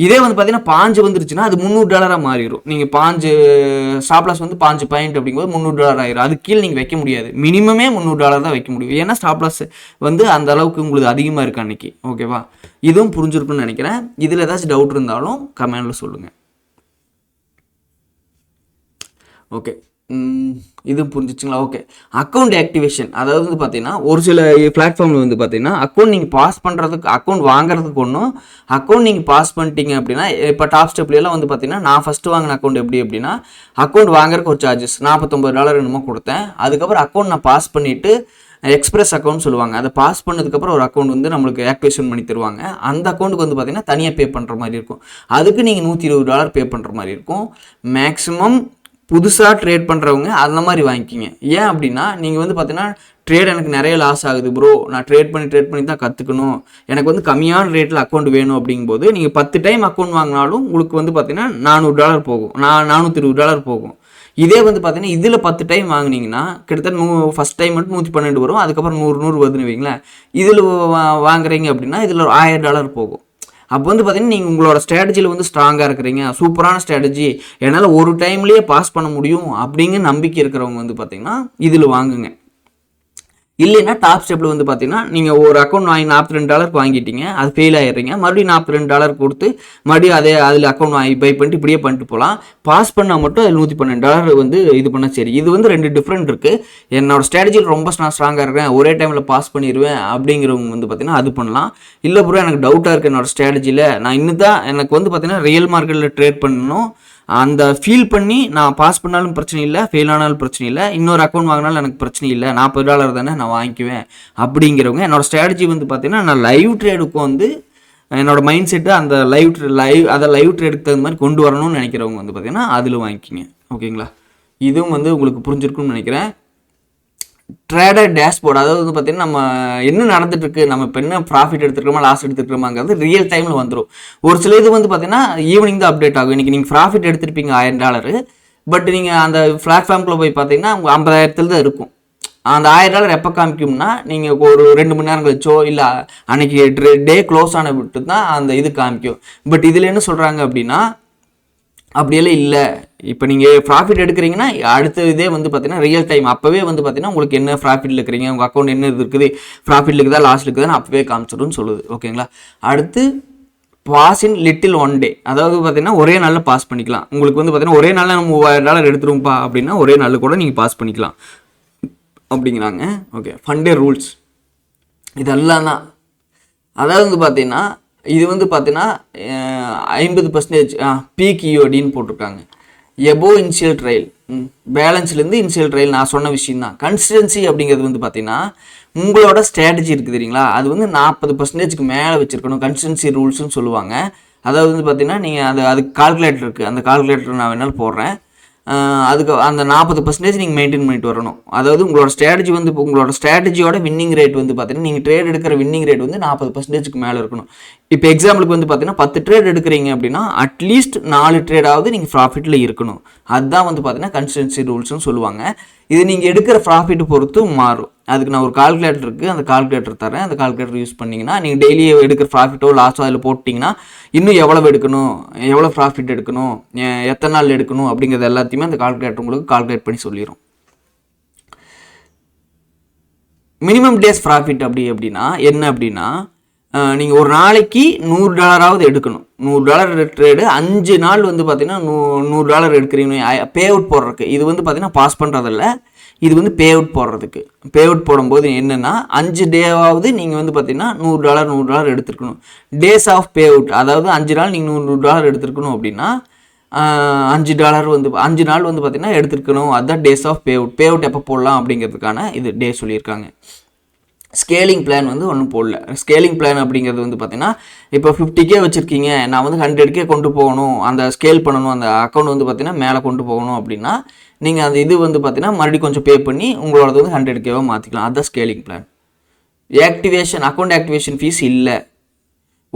இதே வந்து பார்த்தீங்கன்னா 5 வந்துருச்சுன்னா அது $300 மாறிடும். நீங்கள் 5 ஸ்டாப் லாஸ் வந்து 5 பாயிண்ட் அப்படிங்கும்போது $300 ஆயிரும். அது கீழே நீங்கள் வைக்க முடியாது. மினிமமே $300 தான் வைக்க முடியும். ஏன்னா ஸ்டாப் லாஸ் வந்து அந்த அளவுக்கு உங்களுக்கு அதிகமாக இருக்குது அன்றைக்கி. ஓகேவா. இதுவும் புரிஞ்சிருக்குன்னு நினைக்கிறேன். இதில் ஏதாச்சும் டவுட் இருந்தாலும் கமெண்டில் சொல்லுங்கள். ஓகே, இது புரிஞ்சிச்சுங்களா. ஓகே. அக்கௌண்ட் ஆக்டிவேஷன், அதாவது வந்து பார்த்தீங்கன்னா ஒரு சில பிளாட்ஃபார்மில் வந்து பார்த்தீங்கன்னா அக்கௌண்ட் நீங்கள் பாஸ் பண்ணுறதுக்கு, அக்கௌண்ட் வாங்குறதுக்கு ஒன்றும், அக்கௌண்ட் நீங்கள் பாஸ் பண்ணிட்டீங்க அப்படின்னா, இப்போ டாப் ஸ்டெப்லாம் வந்து பார்த்தீங்கன்னா நான் ஃபஸ்ட்டு வாங்கின அக்கௌண்ட் எப்படி அப்படின்னா, அக்கௌண்ட் வாங்குறதுக்கு ஒரு சார்ஜஸ் $49 என்னமோ கொடுத்தேன். அதுக்கப்புறம் அக்கௌண்ட் நான் பாஸ் பண்ணிவிட்டு எக்ஸ்பிரஸ் அக்கௌண்ட் சொல்லுவாங்க, அதை பாஸ் பண்ணதுக்கப்புறம் ஒரு அக்கௌண்ட் வந்து நம்மளுக்கு ஆக்டிவேஷன் பண்ணி தருவாங்க. அந்த அக்கௌண்ட்டுக்கு வந்து பார்த்தீங்கன்னா தனியாக பே பண்ணுற மாதிரி இருக்கும். அதுக்கு நீங்கள் $120 பே பண்ணுற மாதிரி இருக்கும். மேக்ஸிமம் புதுசாக ட்ரேட் பண்ணுறவங்க அந்த மாதிரி வாங்கிக்கிங்க. ஏன் அப்படின்னா நீங்கள் வந்து பார்த்தீங்கன்னா ட்ரேட் எனக்கு நிறைய லாஸ் ஆகுது ப்ரோ, நான் ட்ரேட் பண்ணி தான் கற்றுக்கணும், எனக்கு வந்து கம்மியான ரேட்டில் அக்கௌண்ட் வேணும் அப்படிங்கும்போது நீங்கள் 10 டைம் அக்கௌண்ட் வாங்கினாலும் உங்களுக்கு வந்து பார்த்தீங்கன்னா $400 போகும், $420 போகும். இதே வந்து பார்த்தீங்கன்னா இதில் 10 டைம் வாங்கினீங்கன்னா கிட்டத்தட்ட ஃபஸ்ட் டைம் மட்டும் 112 வரும், அதுக்கப்புறம் 100 வருதுன்னு வைங்களேன். இதில் வாங்குறீங்க அப்படின்னா இதில் $1000 போகும். அப்போ வந்து பார்த்தீங்கன்னா நீங்கள் உங்களோட ஸ்ட்ராட்டஜியில் வந்து ஸ்ட்ராங்காக இருக்கிறீங்க, சூப்பரான ஸ்ட்ராட்டஜி, என்னால் ஒரு டைம்லேயே பாஸ் பண்ண முடியும் அப்படிங்கிற நம்பிக்கை இருக்கிறவங்க வந்து பார்த்தீங்கன்னா இதில் வாங்குங்க. இல்லைன்னா டாப் ஸ்டெப்பில் வந்து பார்த்தீங்கன்னா நீங்கள் ஒரு அக்கௌண்ட் வாங்கி $42 வாங்கிட்டீங்க, அது ஃபெயில் ஆகிடுறீங்க, மறுபடியும் $42 கொடுத்து மறுபடியும் அதில் அக்கௌண்ட் வாங்கி பை பண்ணிட்டு இப்படியே பண்ணிட்டு போகலாம். பாஸ் பண்ணால் மட்டும் அதில் $112 வந்து இது பண்ணால் சரி. இது வந்து 2 டிஃப்ரெண்ட் இருக்குது. என்னோட ஸ்ட்ராட்டஜியில் ரொம்ப ஸ்ட்ராங்காக இருக்கேன், ஒரே டைமில் பாஸ் பண்ணிடுவேன் அப்படிங்கிறவங்க வந்து பார்த்தீங்கன்னா அது பண்ணலாம். இல்லை ப்ரோ எனக்கு டவுட்டாக இருக்குது என்னோட ஸ்ட்ராட்டஜியில், நான் இன்னும் தான் எனக்கு வந்து பார்த்தீங்கன்னா ரியல் மார்க்கெட்டில் ட்ரேட் பண்ணணும், அந்த ஃபீல் பண்ணி நான் பாஸ் பண்ணாலும் பிரச்சனை இல்லை, ஃபெயில் ஆனாலும் பிரச்சனை இல்லை, இன்னொரு அக்கௌண்ட் வாங்கினாலும் எனக்கு பிரச்சனை இல்லை, $40 தானே நான் வாங்கிக்குவேன் அப்படிங்கிறவங்க, என்னோடய ஸ்ட்ராட்டஜி வந்து பார்த்தீங்கன்னா நான் லைவ் ட்ரேடுக்கு வந்து என்னோடய மைண்ட் செட்டு அந்த லைவ் ட்ரேடுக்கு தகுந்த மாதிரி கொண்டு வரணும்னு நினைக்கிறவங்க வந்து பார்த்தீங்கன்னா அதில் வாங்கிக்கிங்க. ஓகேங்களா? இதுவும் வந்து உங்களுக்கு புரிஞ்சிருக்கும்னு நினைக்கிறேன். ட்ரேடர் டேஷ்போர்டு, அதாவது வந்து பார்த்தீங்கன்னா நம்ம என்ன நடந்துட்டுருக்கு, நம்ம இப்போ என்ன ப்ராஃபிட் எடுத்துருக்கோமா லாஸ் எடுத்துருக்கோமாங்கிறது ரியல் டைமில் வந்துடும். ஒரு சில இது வந்து பார்த்தீங்கன்னா ஈவினிங் தான் அப்டேட் ஆகும். இன்றைக்கி நீங்கள் ப்ராஃபிட் எடுத்துருப்பீங்க $1000, பட் நீங்கள் அந்த பிளாட்ஃபார்ம்குள்ளே போய் பார்த்தீங்கன்னா உங்கள் 50,000 தான் இருக்கும். அந்த $1000 எப்போ காமிக்கும்னா நீங்கள் ஒரு 2 மணி நேரம் கழிச்சோ இல்லை அன்றைக்கி டே க்ளோஸ் ஆன விட்டு தான் அந்த இது காமிக்கும். பட் இதில் என்ன சொல்கிறாங்க அப்படின்னா அப்படியெல்லாம் இல்லை, இப்போ நீங்கள் ப்ராஃபிட் எடுக்கிறீங்கன்னா அடுத்த இதே வந்து பார்த்தீங்கன்னா ரியல் டைம் அப்போவே வந்து பார்த்தீங்கன்னா உங்களுக்கு என்ன ப்ராஃபிட்டில் இருக்கிறீங்க, உங்கள் அக்கௌண்ட் என்ன இருக்குது, ப்ராஃபிட்டில் இருக்குதா லாஸ்ட் இருக்குதான்னு அப்போவே காமிச்சிடும்னு சொல்லுது. ஓகேங்களா? அடுத்து pass in little one day, அதாவது பார்த்தீங்கன்னா ஒரே நாளில் பாஸ் பண்ணிக்கலாம். உங்களுக்கு வந்து பார்த்தீங்கன்னா ஒரே நாளில் நம்ம $3000 எடுத்துருவோம்ப்பா அப்படின்னா ஒரே நாளில் கூட நீங்கள் பாஸ் பண்ணிக்கலாம் அப்படிங்கிறாங்க. ஓகே, ஃபண்டே ரூல்ஸ் இதெல்லாம் தான். அதாவது வந்து பார்த்தீங்கன்னா இது வந்து பார்த்தீங்கன்னா 50% பீக் ஈஓடின்னு போட்டிருக்காங்க. எபோ இனிஷியல் ட்ரையல், பேலன்ஸ்லேருந்து இனிஷியல் ட்ரையல் நான் சொன்ன விஷயம் தான். கன்சிஸ்டன்சி அப்படிங்கிறது வந்து பார்த்தீங்கன்னா உங்களோட ஸ்ட்ராட்டஜி இருக்குது தெரியுங்களா, அது வந்து 40%க்கு மேலே வச்சுருக்கணும். கன்சிஸ்டன்சி ரூல்ஸ்னு சொல்லுவாங்க. அதாவது வந்து பார்த்தீங்கன்னா நீங்கள் அதுக்கு கால்குலேட்டர் இருக்குது, அந்த கால்குலேட்டர் நான் வேணாலும் போடுறேன். அதுக்கு அந்த 40% நீங்கள் மெயின்டைன் பண்ணிட்டு வரணும். அதாவது உங்களோட ஸ்ட்ராட்டஜி வந்து இப்போ உங்களோட ஸ்ட்ராட்டஜியோட வின்னிங் ரேட் வந்து பார்த்தீங்கன்னா நீங்கள் ட்ரேட் எடுக்கிற வின்னிங் ரேட் வந்து 40%க்கு மேலே இருக்கணும். இப்போ எக்ஸாம்பிளுக்கு வந்து பார்த்தீங்கன்னா 10 ட்ரேட் எடுக்கிறீங்க அப்படின்னா அட்லீஸ்ட் 4 ட்ரேடாவது நீங்கள் ப்ராஃபிட்டில் இருக்கணும். அதுதான் வந்து பார்த்தீங்கன்னா கன்சிஸ்டன்சி ரூல்ஸ்னு சொல்லுவாங்க. இது நீங்கள் எடுக்கிற ப்ராஃபிட் பொறுத்து மாறும். அதுக்கு நான் ஒரு கால்குலேட்டர் இருக்குது, அந்த கால்குலேட்டர் தரேன். அந்த கால்குலேட்டர் யூஸ் பண்ணிங்கன்னா நீங்கள் டெய்லி எடுக்கிற ப்ராஃபிட்டோ லாஸோ அதில் போட்டிங்கன்னா இன்னும் எவ்வளோ எடுக்கணும், எவ்வளோ ப்ராஃபிட் எடுக்கணும், எத்தனை நாள் எடுக்கணும் அப்படிங்கிறது எல்லாத்தையுமே அந்த கால்குலேட்டர் உங்களுக்கு கால்குலேட் பண்ணி சொல்லிடும். மினிமம் டேஸ் ப்ராஃபிட் அப்படின்னா என்ன அப்படின்னா நீங்கள் ஒரு நாளைக்கு $100 எடுக்கணும். $100 ட்ரேடு 5 நாள் வந்து பார்த்தீங்கன்னா $100 எடுக்கிறீங்க பே அவுட் போடுறதுக்கு. இது வந்து பார்த்தீங்கன்னா பாஸ் பண்ணுறதில்ல, இது வந்து பே அவுட் போடுறதுக்கு. பே அவுட் போடும்போது என்னென்னா 5 டேவாவது நீங்கள் வந்து பார்த்தீங்கன்னா $100 எடுத்துருக்கணும். டேஸ் ஆஃப் பே அவுட், அதாவது 5 நாள் நீங்கள் $100 எடுத்துருக்கணும் அப்படின்னா $5 வந்து 5 நாள் வந்து பார்த்தீங்கன்னா எடுத்துருக்கணும். அதுதான் days of payout. Payout எப்போ போடலாம் அப்படிங்கிறதுக்கான இது டே சொல்லியிருக்காங்க. ஸ்கேலிங் பிளான் வந்து ஒன்றும் போடல. ஸ்கேலிங் பிளான் அப்படிங்கிறது வந்து பார்த்தீங்கன்னா இப்போ 50K வச்சுருக்கீங்க, நான் வந்து 100K கொண்டு போகணும், அந்த ஸ்கேல் பண்ணணும், அந்த அக்கௌண்ட் வந்து பார்த்தீங்கன்னா மேலே கொண்டு போகணும் அப்படின்னா நீங்கள் அந்த இது வந்து பார்த்தீங்கன்னா மறுபடியும் கொஞ்சம் பே பண்ணி உங்களோட வந்து 100Kவாக மாற்றிக்கலாம். அதுதான் scaling plan. Account activation fees இல்லை.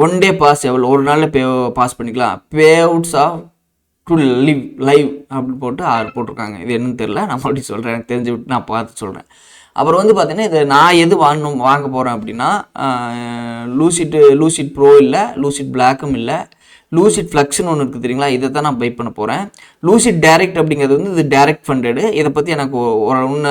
1 டே பாஸ் எவ்வளோ, ஒரு நாளில் பாஸ் பண்ணிக்கலாம். பே அவுட்ஸ் ஆஃப் டு லைவ் அப்படின்னு போட்டு 6 போட்டிருக்காங்க. இது என்னன்னு தெரியல, நான் மறுபடியும் சொல்கிறேன், எனக்கு தெரிஞ்சு விட்டு நான் பார்த்து சொல்கிறேன். அப்புறம் வந்து பார்த்தீங்கன்னா இது நான் எது வாங்க போகிறேன் அப்படின்னா லூசிட் ப்ரோ இல்லை, லூசிட் பிளாக்கும் இல்லை, லூசிட் ஃப்ளக்ஸ்னு ஒன்று இருக்குது தெரியுங்களா, இதை தான் நான் பை பண்ண போகிறேன். லூசிட் டைரக்ட் அப்படிங்கிறது வந்து இது டைரக்ட் ஃபண்டடு. இதை பற்றி எனக்கு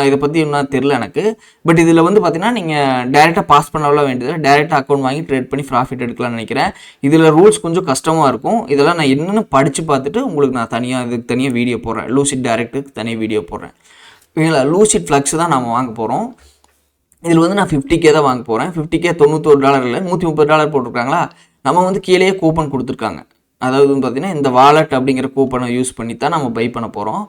இதை பற்றி இன்னும் தெரில எனக்கு. பட் இதில் வந்து பார்த்தீங்கன்னா நீங்கள் டைரெக்டாக பாஸ் பண்ணலாம் வேண்டியது, டைரெக்டாக அக்கௌண்ட் வாங்கி ட்ரேட் பண்ணி ப்ராஃபிட் எடுக்கலாம்னு நினைக்கிறேன். இதில் ரூல்ஸ் கொஞ்சம் கஷ்டமாக இருக்கும். இதெல்லாம் நான் என்னென்னு படித்து பார்த்துட்டு உங்களுக்கு நான் இதுக்கு தனியாக வீடியோ போடுறேன். லூசிட் டைரக்ட்டுக்கு தனியாக வீடியோ போடுறேன். ஓகேங்களா? லூசிட் ஃப்ளக்ஸ் தான் நம்ம வாங்க போகிறோம். இதில் வந்து நான் 50K தான் வாங்க போகிறேன். 50K $91 இல்லை, $130 போட்டிருக்காங்களா. நம்ம வந்து கீழேயே கூப்பன் கொடுத்துருக்காங்க. அதாவது வந்து பார்த்தீங்கன்னா இந்த வாலெட் அப்படிங்கிற கூப்பனை யூஸ் பண்ணி தான் நம்ம பை பண்ண போகிறோம்.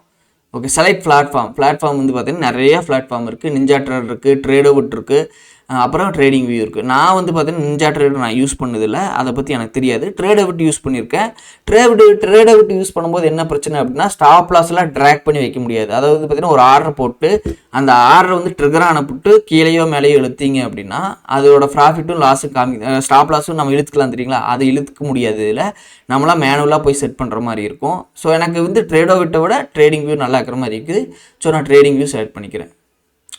ஓகே, செலக்ட் பிளாட்ஃபார்ம் வந்து பார்த்தீங்கன்னா நிறைய பிளாட்ஃபார்ம் இருக்குது. நிஞ்சா ட்ரேட் இருக்குது, ட்ரேடோவிட் இருக்குது, அப்புறம் ட்ரேடிங் வியூ இருக்குது. நான் வந்து பார்த்தீங்கன்னா நிஞ்சா ட்ரேடர் நான் யூஸ் பண்ணதில்லை, அதை பற்றி எனக்கு தெரியாது. ட்ரேடவிட் யூஸ் பண்ணியிருக்கேன். ட்ரேடவிட் யூஸ் பண்ணும்போது என்ன பிரச்சனை அப்படின்னா ஸ்டாப் லாஸ்லாம் ட்ராக் பண்ணி வைக்க முடியாது. அதாவது பார்த்தீங்கன்னா ஒரு ஆர்டர் போட்டு அந்த ஆர்டர் வந்து ட்ரிகராக அனுப்பிட்டு கீழேயோ மேலேயோ இழுத்தீங்க அப்படின்னா அதோட ப்ராஃபிட்டும் லாஸும் ஸ்டாப் லாஸும் நம்ம இழுத்துக்கலாம் தெரியுங்களா, அதை இழுத்துக்க முடியாது. இதில் நம்மளாம் மேனுவலாக போய் செட் பண்ணுற மாதிரி இருக்கும். ஸோ எனக்கு வந்து ட்ரேடோவிட்டை விட ட்ரேடிங் வியூ நல்லா இருக்கிற மாதிரி இருக்குது. ஸோ நான் ட்ரேடிங் வியூ செலக்ட் பண்ணிக்கிறேன்.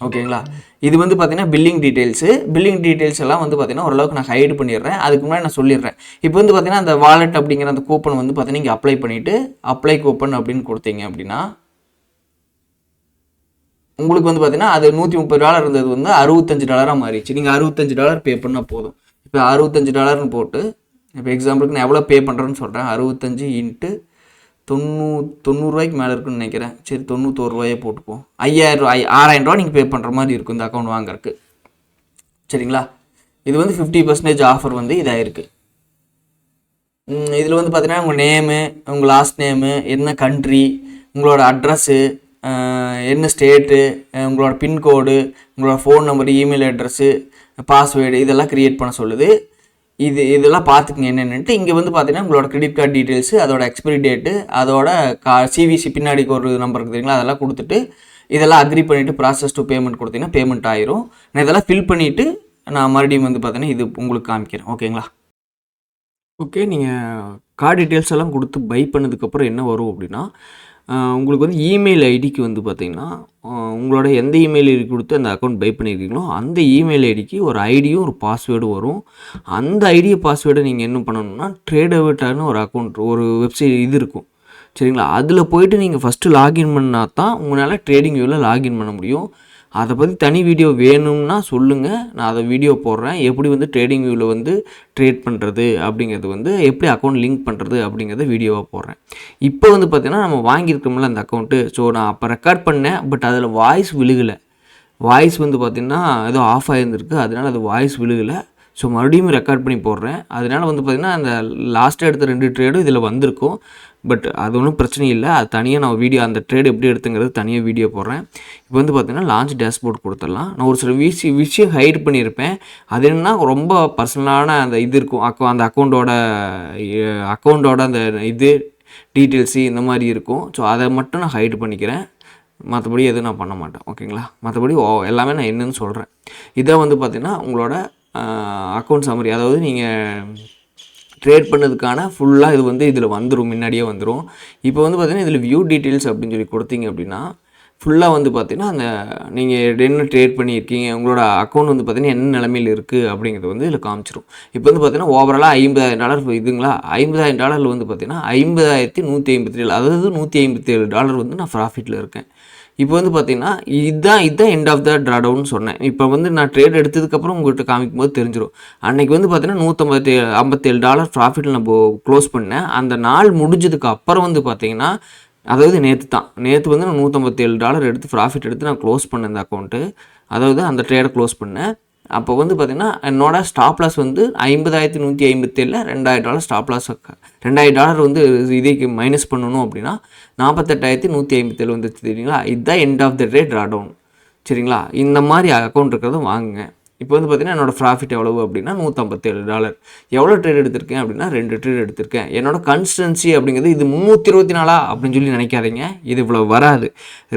ஓகேங்களா, இது வந்து பார்த்தீங்கன்னா பில்லிங் டீட்டெயில்ஸ் எல்லாம் வந்து பார்த்தீங்கன்னா ஓரளவுக்கு நான் ஹைடு பண்ணிடுறேன். அதுக்கு முன்னாடி நான் சொல்லிடுறேன். இப்போ வந்து பார்த்தீங்கன்னா அந்த வாலெட் அப்படிங்கிற அந்த கூப்பன் வந்து பார்த்தீங்கன்னா இங்கே அப்ளை பண்ணிவிட்டு அப்ளை கூப்பன் அப்படின்னு கொடுத்தீங்க அப்படின்னா உங்களுக்கு வந்து பார்த்தீங்கன்னா அது $130 இருந்தது வந்து $65 மாறிடுச்சு. நீங்கள் $65 பே பண்ணால் போதும். இப்போ $65 போட்டு இப்போ எக்ஸாம்பிளுக்கு நான் எவ்வளோ பே பண்ணுறேன்னு சொல்கிறேன். 65 இன்ட்டு 90 மேலே இருக்குன்னு நினைக்கிறேன். சரி, $91 போட்டுப்போம். 6000 நீங்கள் பே பண்ணுற மாதிரி இருக்கும் இந்த அக்கௌண்ட் வாங்குறதுக்கு. சரிங்களா, இது வந்து 50% ஆஃபர் வந்து இதாக இருக்குது. இதில் வந்து பார்த்தீங்கன்னா உங்கள் நேமு, உங்கள் லாஸ்ட் நேமு, என்ன கண்ட்ரி, உங்களோட அட்ரஸ்ஸு, என்ன ஸ்டேட்டு, உங்களோட பின்கோடு, உங்களோட phone number, email address, password இதெல்லாம் க்ரியேட் பண்ண சொல்லுது. இதெல்லாம் பார்த்துக்குங்க என்னென்னுட்டு. இங்கே வந்து பார்த்தீங்கன்னா உங்களோட கிரெடிட் கார்டு டீட்டெயில்ஸு, அதோட எக்ஸ்பைரி டேட்டு, அதோட சிவிசி பின்னாடிக்கு ஒரு நம்பர் இருக்குதுங்களா, அதெல்லாம் கொடுத்துட்டு இதெல்லாம் அக்ரி பண்ணிவிட்டு ப்ராசஸ் டு பேமெண்ட் கொடுத்தீங்கன்னா பேமெண்ட் ஆயிரும். நான் இதெல்லாம் ஃபில் பண்ணிவிட்டு நான் மறுபடியும் வந்து பார்த்தீங்கன்னா இது உங்களுக்கு காமிக்கிறேன். ஓகேங்களா, ஓகே. நீங்கள் கார்டு டீட்டெயில்ஸ் எல்லாம் கொடுத்து பை பண்ணதுக்கப்புறம் என்ன வரும் அப்படின்னா உங்களுக்கு வந்து இமெயில் ஐடிக்கு வந்து பார்த்திங்கன்னா உங்களோட எந்த இமெயில் ஐடி கொடுத்து அந்த அக்கௌண்ட் பை பண்ணியிருக்கீங்களோ அந்த இமெயில் ஐடிக்கு ஒரு ஐடியும் ஒரு பாஸ்வேர்டும் வரும். அந்த ஐடியை பாஸ்வேர்டை நீங்கள் என்ன பண்ணணும்னா ட்ரேடவிட்டான்னு ஒரு அக்கௌண்ட் ஒரு வெப்சைட் இது இருக்கும் சரிங்களா, அதில் போய்ட்டு நீங்கள் ஃபஸ்ட்டு லாகின் பண்ணால் தான் உங்களால் ட்ரேடிங் வியூவில் லாகின் பண்ண முடியும். அதை பற்றி தனி வீடியோ வேணும்னா சொல்லுங்கள், நான் அதை வீடியோ போடுறேன். எப்படி வந்து ட்ரேடிங் வியூவில் வந்து ட்ரேட் பண்ணுறது அப்படிங்கிறது வந்து எப்படி அக்கௌண்ட் லிங்க் பண்ணுறது அப்படிங்கிறத வீடியோவாக போடுறேன். இப்போ வந்து பார்த்திங்கன்னா நம்ம வாங்கியிருக்கோம்ல அந்த அக்கௌண்ட்டு, ஸோ நான் அப்போ ரெக்கார்ட் பண்ணேன். பட் அதில் வாய்ஸ் விழுகலை. வாய்ஸ் வந்து பார்த்திங்கன்னா ஏதோ ஆஃப் ஆகியிருந்திருக்கு, அதனால் அது வாய்ஸ் விழுகலை. ஸோ மறுபடியும் ரெக்கார்ட் பண்ணி போடுறேன். அதனால் வந்து பார்த்திங்கன்னா அந்த லாஸ்ட்டாக எடுத்த 2 ட்ரேடும் இதில் வந்திருக்கும். பட் அது ஒன்றும் பிரச்சனை இல்லை, அது தனியாக நான் வீடியோ அந்த ட்ரேட் எப்படி எடுத்துங்கிறது தனியாக வீடியோ போடுறேன். இப்போ வந்து பார்த்திங்கன்னா லான்ச் டேஷ்போர்ட் கொடுத்துடலாம். நான் ஒரு சில விஷயம் ஹைட் பண்ணியிருப்பேன். அது என்னன்னா ரொம்ப பர்சனலான அந்த இது இருக்கும், அந்த அக்கௌண்ட்டோட அந்த இது டீட்டெயில்ஸு இந்த மாதிரி இருக்கும். ஸோ அதை மட்டும் நான் ஹைட் பண்ணிக்கிறேன், மற்றபடி எதுவும் நான் பண்ண மாட்டேன். ஓகேங்களா, மற்றபடி எல்லாமே நான் என்னென்னு சொல்கிறேன். இதை வந்து பார்த்திங்கன்னா உங்களோட அக்கௌண்ட் சம்மரி, அதாவது நீங்கள் ட்ரேட் பண்ணதுக்கான ஃபுல்லாக இது வந்து இதில் வந்துடும், முன்னாடியே வந்துடும். இப்போ வந்து பார்த்திங்கன்னா இதில் வியூ டீட்டெயில்ஸ் அப்படின்னு சொல்லி கொடுத்தீங்க அப்படின்னா ஃபுல்லாக வந்து பார்த்திங்கன்னா அந்த நீங்கள் என்ன ட்ரேட் பண்ணியிருக்கீங்க, உங்களோட அக்கௌண்ட் வந்து பார்த்திங்கன்னா என்ன நிலமையில் இருக்குது அப்படிங்கிறது வந்து இதில் காமிச்சிடும். இப்போ வந்து பார்த்திங்கன்னா ஓவராலாக $50,000 இதுங்களா, $50,000 வந்து பார்த்திங்கன்னா $50,157, அதாவது $157 வந்து நான் ப்ராஃபிட்டில் இருக்கேன். இப்போ வந்து பார்த்திங்கன்னா இதுதான் எண்ட் ஆஃப் த ட்ராடவுன்னு சொன்னேன். இப்போ வந்து நான் ட்ரேட் எடுத்ததுக்கப்புறம் உங்கள்கிட்ட காமிக்கும் போது தெரிஞ்சிடும். அன்றைக்கி வந்து பார்த்திங்கன்னா $157 ப்ராஃபிட்டில் நம்ம க்ளோஸ் பண்ணேன். அந்த நாள் முடிஞ்சதுக்கு அப்புறம் வந்து பார்த்திங்கன்னா அதாவது நேற்று வந்து நான் $157 எடுத்து ப்ராஃபிட் எடுத்து நான் க்ளோஸ் பண்ணேன் இந்த அக்கௌண்ட்டு, அதாவது அந்த ட்ரேடை க்ளோஸ் பண்ணேன். அப்போ வந்து பார்த்திங்கன்னா என்னோடய ஸ்டாப் லாஸ் வந்து $50,157, $2,000 ஸ்டாப் லாஸ். $2,000 வந்து இதுக்கு மைனஸ் பண்ணணும் அப்படின்னா $48,157 வந்துச்சு தெரியுங்களா. இதுதான் end of the day drawdown சரிங்களா. இந்த மாதிரி அக்கௌண்ட் இருக்கிறத வாங்குங்க. இப்போ வந்து பார்த்திங்கன்னா என்னோடய ப்ராஃபிட் எவ்வளவு அப்படின்னா $157. எவ்வளோ ட்ரேட் எடுத்திருக்கேன் அப்படின்னா 2 ட்ரேட் எடுத்திருக்கேன். என்னோடய கன்சிஸ்டன்சி அப்படிங்கிறது இது 324 அப்படின்னு சொல்லி நினைக்காதீங்க, இது இவ்வளோ வராது.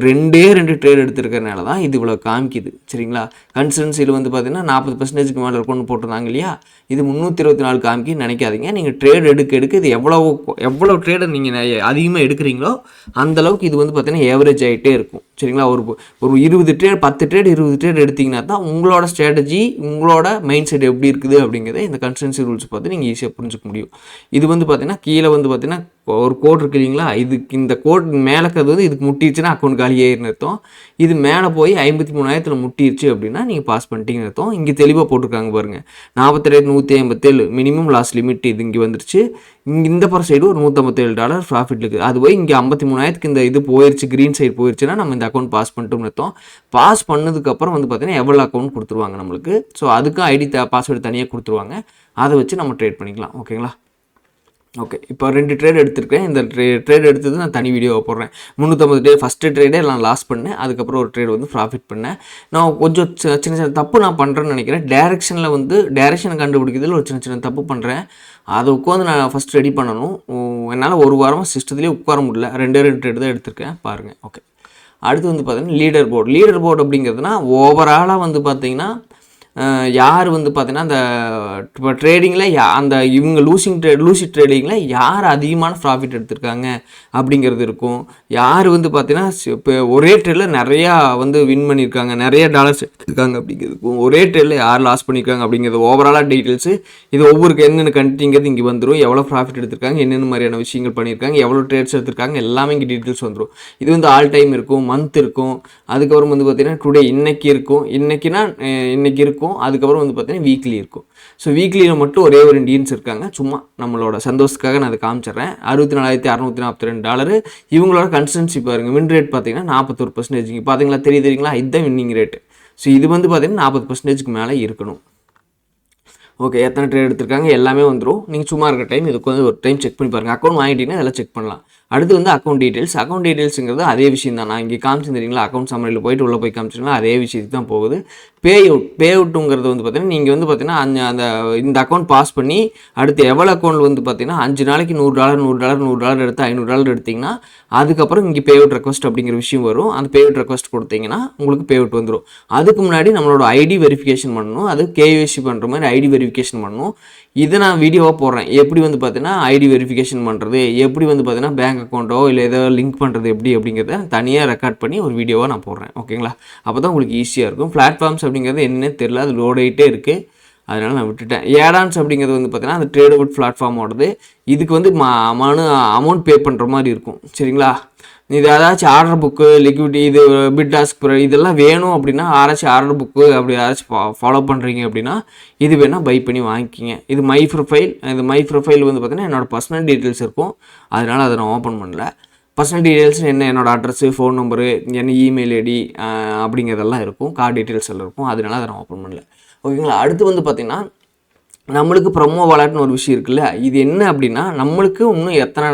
2 ட்ரேட் எடுத்திருக்கிறனால தான் இது இவ்வளோ காமிக்குது சரிங்களா. கன்சிஸ்டன்சியில் வந்து பார்த்திங்கன்னா 40% மேலே இருக்கும்னு போட்டிருந்தாங்க இல்லையா, இது 324 காமிக்குன்னு நினைக்காதீங்க. நீங்கள் ட்ரேட் எடுக்க இது எவ்வளோ ட்ரேடை நீங்கள் அதிகமாக எடுக்கிறீங்களோ அந்தளவுக்கு இது வந்து பார்த்திங்கன்னா ஏவரேஜ் ஆகிட்டே இருக்கும் சரிங்களா. ஒரு 20 ட்ரேட் 10 ட்ரேட் 20 ட்ரேட் எடுத்திங்கன்னா தான் உங்களோட ஸ்ட்ராட்டஜி உங்களோட மைண்ட் செட் எப்படி இருக்குது அப்படிங்கிறத இந்த கன்சிஸ்டன்சி ரூல்ஸ் பார்த்து நீங்கள் ஈஸியாக புரிஞ்சுக்க முடியும். இது வந்து பார்த்திங்கன்னா கீழே வந்து பார்த்திங்கன்னா ஒரு கோட் இருக்குது இல்லைங்களா, இதுக்கு இந்த கோட் மேலே இருக்கிறது வந்து இதுக்கு முட்டிடுச்சுன்னா அக்கௌண்ட் காலியாகிருன்னு அர்த்தம். இது மேலே போய் 53,000 முட்டிடுச்சு அப்படின்னா நீங்கள் பாஸ் பண்ணிட்டீங்கன்னு அர்த்தம். இங்கே தெளிவாக போட்டிருக்காங்க பாருங்கள், 48,157 மினிமம் லாஸ் லிமிட் இது இங்கே வந்துருச்சு. இந்த சைடு ஒரு $157 ப்ராஃபிட் இருக்குது. அது போய் இங்கே 53,000 இந்த இது போயிடுச்சு, க்ரீன் சைடு போயிடுச்சுன்னா நம்ம இந்த அக்கௌண்ட் பாஸ் பண்ணிட்டோம்னு அர்த்தம். பாஸ் பண்ணதுக்கப்புறம் வந்து பார்த்திங்கன்னா எவ்வளோ அக்கௌண்ட் கொடுத்துருவாங்க நம்மளுக்கு. ஸோ அதுக்கும் ஐடி பாஸ்வேர்டு தனியாக கொடுத்துருவாங்க, அதை வச்சு நம்ம ட்ரேட் பண்ணிக்கலாம். ஓகேங்களா, ஓகே, இப்போ 2 ட்ரேட் எடுத்திருக்கேன். இந்த ட்ரேட் எடுத்தது நான் தனி வீடியோவை போடுறேன். 350 ட்ரேட் ஃபஸ்ட்டு ட்ரேடே நான் லாஸ் பண்ணேன். அதுக்கப்புறம் ஒரு ட்ரேட் வந்து ப்ராஃபிட் பண்ணேன். நான் கொஞ்சம் சின்ன சின்ன தப்பு நான் பண்ணுறேன்னு நினைக்கிறேன். டைரெக்ஷனை கண்டுபிடிக்கிறதுல ஒரு சின்ன சின்ன தப்பு பண்ணுறேன். அதை உட்காந்து நான் ஃபஸ்ட் ரெடி பண்ணணும். என்னால் ஒரு வாரமாக சிஸ்டத்துலேயே உட்கார முடியல. 2 ட்ரேட் தான் எடுத்திருக்கேன் பாருங்கள். ஓகே, அடுத்து வந்து பார்த்தீங்கன்னா லீடர் போர்டு அப்படிங்கிறதுனா ஓவராலாக வந்து பார்த்தீங்கன்னா யார் வந்து பார்த்தீங்கன்னா அந்த இப்போ ட்ரேடிங்கில் அந்த இவங்க லூசிட் ட்ரேடிங்கில் யார் அதிகமான ப்ராஃபிட் எடுத்திருக்காங்க அப்படிங்கிறது இருக்கும். யார் வந்து பார்த்தீங்கன்னா இப்போ ஒரே ட்ரேடில் நிறையா வந்து வின் பண்ணியிருக்காங்க, நிறைய டாலர்ஸ் எடுத்திருக்காங்க அப்படிங்கிறது இருக்கும். ஒரே ட்ரேடில் யார் லாஸ் பண்ணியிருக்காங்க அப்படிங்கிறது ஓவராலாக டீட்டெயில்ஸு. இது ஒவ்வொருக்கு என்னென்ன கண்டிங்கிறது இங்கே வந்துடும். எவ்வளோ ப்ராஃபிட் எடுத்திருக்காங்க, என்னென்ன மாதிரியான விஷயங்கள் பண்ணியிருக்காங்க, எவ்வளோ ட்ரேட்ஸ் எடுத்திருக்காங்க, எல்லாமே இங்கே டீட்டெயில்ஸ் வந்துடும். இது வந்து ஆல் டைம் இருக்கும், மந்த் இருக்கும். அதுக்கப்புறம் வந்து பார்த்தீங்கன்னா டுடே இன்னைக்கு இருக்கும், இன்னைக்கு இருக்கும். அதுக்கப்புறம் வந்து பார்த்தீங்கன்னா வீக்லி இருக்கும். ஸோ வீக்லியில் மட்டும் ஒரே ஒரு இண்டியன்ஸ் இருக்காங்க. சும்மா நம்மளோட சந்தோஷத்துக்காக நான் அதை காமிச்சிட்றேன். $64,640 இவங்களோட கன்சிஸ்டன்சி பாருங்கள். வின் ரேட் பார்த்தீங்கன்னா 41%. பார்த்தீங்களா, தெரியுங்களா, இதுதான் வின்னிங் ரேட்டு. ஸோ இது வந்து பார்த்தீங்கன்னா 40%க்கு மேலே இருக்கணும். ஓகே, எத்தனை ட்ரேட் எடுத்திருக்காங்க எல்லாமே வந்துடும். நீங்கள் சும்மா இருக்கிற டைம் இதுக்கு வந்து ஒரு டைம் செக் பண்ணி பாருங்கள். அக்கௌண்ட் வாங்கிட்டீங்கன்னா இதெல்லாம் செக் பண்ணலாம். அடுத்து வந்து அக்கௌண்ட் டீட்டெயில்ஸுங்கிறது அதே விஷயம் தான். நான் இங்கே காமிச்சிருந்தீங்களா, அக்கௌண்ட் சம்மரியில் போயிட்டு உள்ளே போய் காமிச்சிங்கன்னா அதே விஷயத்துக்கு தான் போகுது. பே அவுட்டுங்கிறது வந்து பார்த்தீங்கன்னா நீங்கள் வந்து பார்த்தீங்கன்னா இந்த அக்கௌண்ட் பாஸ் பண்ணி அடுத்து எவ்வளோ அக்கௌண்ட் வந்து பார்த்தீங்கன்னா 5 நாளைக்கு $100 எடுத்து $500 எடுத்திங்கன்னா அதுக்கப்புறம் இங்கே பே அவுட் ரெக்வஸ்ட் அப்படிங்கிற விஷயம் வரும். அந்த பே அவுட் ரெக்வஸ்ட் கொடுத்தீங்கன்னா உங்களுக்கு பே அவுட் வந்துடும். அதுக்கு முன்னாடி நம்மளோட ஐடி வெரிஃபிகேஷன் பண்ணணும். அது கேஒய்சி பண்ணுற மாதிரி ஐடி வெரிஃபிகேஷன் பண்ணணும். இதை நான் வீடியோவாக போடுறேன். எப்படி வந்து பார்த்தீங்கன்னா ஐடி வெரிஃபிகேஷன் பண்ணுறது, எப்படி வந்து பார்த்தீங்கன்னா பேங்க் அக்கௌண்ட்டோ இல்லை ஏதோ லிங்க் பண்ணுறது எப்படி அப்படிங்கிறத தனியாக ரெக்கார்ட் பண்ணி ஒரு வீடியோவாக நான் போடுறேன். ஓகேங்களா, அப்போ தான் உங்களுக்கு ஈஸியாக இருக்கும். பிளாட்ஃபார்ம்ஸ் அப்படிங்கிறது என்னன்னே தெரியல, அது லோட் ஆகிட்டே இருக்குது. அதனால் நான் விட்டுட்டேன். ஏடான்ஸ் அப்படிங்கிறது வந்து பார்த்தீங்கன்னா அந்த ட்ரேடபிள் பிளாட்ஃபார்மோடது. இதுக்கு வந்து அமௌண்ட் பே பண்ணுற மாதிரி இருக்கும். சரிங்களா, இது ஏதாச்சும் ஆர்டர் புக்கு, லிக்விட்டி, இது பிட் டாஸ்க் இதெல்லாம் வேணும் அப்படின்னா யாராச்சும் ஆர்டர் புக்கு அப்படி யாராச்சும் ஃபாலோ பண்ணுறீங்க அப்படின்னா இது வேணால் பை பண்ணி வாங்கிக்கிங்க. இது மை ப்ரொஃபைல் வந்து பார்த்தீங்கன்னா என்னோடய பர்சனல் டீட்டெயில்ஸ் இருக்கும். அதனால் அதை நான் ஓப்பன் பண்ணல. பர்சனல் டீட்டெயில்ஸ் என்ன, என்னோடய அட்ரஸு, ஃபோன் நம்பரு, என்ன இமெயில் ஐடி அப்படிங்கிறதெல்லாம் இருக்கும். கார்டு டீட்டெயில்ஸ் எல்லாம் இருக்கும். அதனால அதை நான் ஓப்பன் பண்ணல. ஓகேங்களா, அடுத்து வந்து பார்த்திங்கன்னா நம்மளுக்கு ப்ரொமோ வாலெட்னு ஒரு விஷயம் இருக்குல்ல. இது என்ன அப்படின்னா நம்மளுக்கு இன்னும் எத்தனை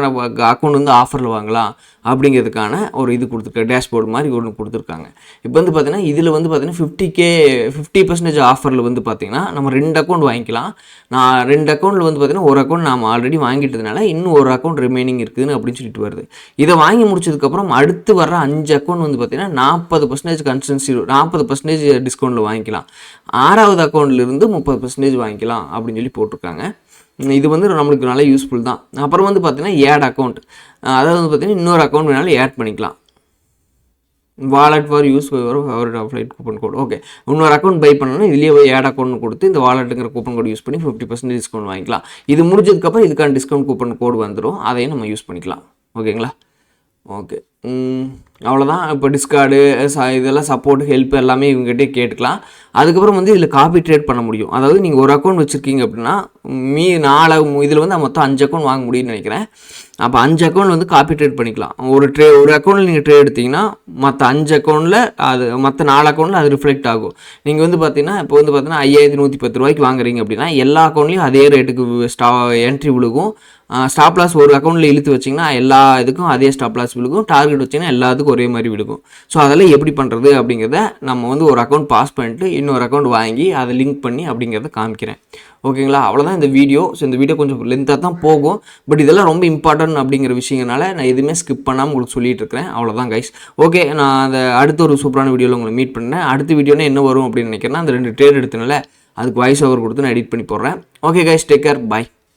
அக்கௌண்ட் வந்து ஆஃபரில் வாங்கலாம் அப்படிங்கிறதுக்கான ஒரு இது கொடுத்துருக்காங்க. டேஷ்போர்டு மாதிரி ஒன்று கொடுத்துருக்காங்க. இப்போ வந்து பார்த்தீங்கன்னா இதில் வந்து பார்த்தீங்கன்னா 50% ஆஃபரில் வந்து பார்த்தீங்கன்னா நம்ம 2 அக்கௌண்ட் வாங்கிக்கலாம். நான் 2 அக்கௌண்ட்டில் வந்து பார்த்தீங்கன்னா ஒரு அக்கௌண்ட் நாம் ஆல்ரெடி வாங்கிட்டதுனால இன்னும் ஒரு அக்கௌண்ட் ரிமைனிங் இருக்குதுன்னு அப்படின்னு சொல்லிட்டு வருது. இதை வாங்கி முடிச்சதுக்கப்புறம் அடுத்து வர 5 அக்கௌண்ட் வந்து பார்த்தீங்கன்னா 40% கன்சன்சி 40% டிஸ்கவுண்ட்டில் வாங்கிக்கலாம். 6வது அக்கௌண்ட்லேருந்து 30% வாங்கிக்கலாம் அப்படின்னு சொல்லி போட்டிருக்காங்க. இது வந்து நம்மளுக்கு நல்லா யூஸ்ஃபுல் தான். அப்புறம் வந்து பார்த்தீங்கன்னா ஏட் அக்கௌண்ட், அதாவது வந்து பார்த்தீங்கன்னா இன்னொரு அக்கௌண்ட் வேணாலும் ஆட் பண்ணிக்கலாம். வாலெட் ஃபார் யூஸ் ஃபேவரட் ஆஃப்லைட் கூப்பன் கோட். ஓகே, இன்னொரு அக்கௌண்ட் பை பண்ணணும்னா இதுலேயே ஆட் அக்கௌண்ட் கொடுத்து இந்த வாலெட்டுங்கிற கூப்பன் கோட் யூஸ் பண்ணி 50% டிஸ்கவுண்ட் வாங்கிக்கலாம். இது முடிஞ்சதுக்கப்புறம் இதுக்கான டிஸ்கவுண்ட் கூப்பன் கோடு வந்துடும். அதையும் நம்ம யூஸ் பண்ணிக்கலாம். ஓகேங்களா, ஓகே, அவ்வளோதான். இப்போ டிஸ்கார்டு இதெல்லாம் சப்போர்ட் ஹெல்ப் எல்லாமே இவங்ககிட்டே கேட்டுக்கலாம். அதுக்கப்புறம் வந்து இதில் காப்பி ட்ரேட் பண்ண முடியும். அதாவது நீங்கள் ஒரு அக்கௌண்ட் வச்சுருக்கீங்க அப்படின்னா 4 இதில் வந்து மொத்தம் 5 அக்கௌண்ட் வாங்க முடியும்னு நினைக்கிறேன். அப்போ 5 அக்கௌண்ட் வந்து காப்பி ட்ரேட் பண்ணிக்கலாம். ஒரு அக்கௌண்ட்டில் நீங்கள் ட்ரேட் எடுத்திங்கன்னா மற்ற 5 அக்கௌண்ட்டில் மற்ற 4 அக்கௌண்ட்டில் அது ரிஃப்ளெக்ட் ஆகும். நீங்கள் வந்து பார்த்தீங்கன்னா இப்போ வந்து பார்த்தீங்கன்னா 5,110 ரூபாய்க்கு வாங்குறீங்க அப்படின்னா எல்லா அக்கௌண்ட்லேயும் அதே ரேட்டுக்கு என்ட்ரி விழுகும். ஸ்டாப் லாஸ் ஒரு அக்கௌண்ட்டில் இழுத்து வச்சிங்கன்னா எல்லா இதுக்கும் அதே ஸ்டாப் லாஸ் விழுகும். டார்கெட் வச்சிங்கன்னா எல்லாத்துக்கும் ஒரே மாதிரி விழுகும். ஸோ அதெல்லாம் எப்படி பண்ணுறது அப்படிங்கிறத நம்ம வந்து ஒரு அக்கௌண்ட் பாஸ் பண்ணிட்டு இன்னொரு அக்கௌண்ட் வாங்கி அதை லிங்க் பண்ணி அப்படிங்கிறத காமிக்கிறேன். ஓகேங்களா, அவ்வளோதான் இந்த வீடியோ. ஸோ இந்த வீடியோ கொஞ்சம் லென்த்தாக தான் போகும். பட் இதெல்லாம் ரொம்ப இம்பார்ட்டன்ட் அப்படிங்கிற விஷயங்களால நான் எதுவுமே ஸ்கிப் பண்ணாமல் உங்களுக்கு சொல்லிட்டு இருக்கிறேன். அவ்வளோதான் கைஸ். ஓகே, நான் அந்த அடுத்த ஒரு சூப்பரான வீடியோவில் உங்களை மீட் பண்ணேன். அடுத்த வீடியோனா என்ன வரும் அப்படின்னு நினைக்கிறேன்னா அந்த 2 ட்ரேட் எடுத்தனால அதுக்கு வாய்ஸ் ஓவர் கொடுத்து நான் எடிட் பண்ணி போடுறேன். ஓகே கைஸ், டேக் கேர், பாய்.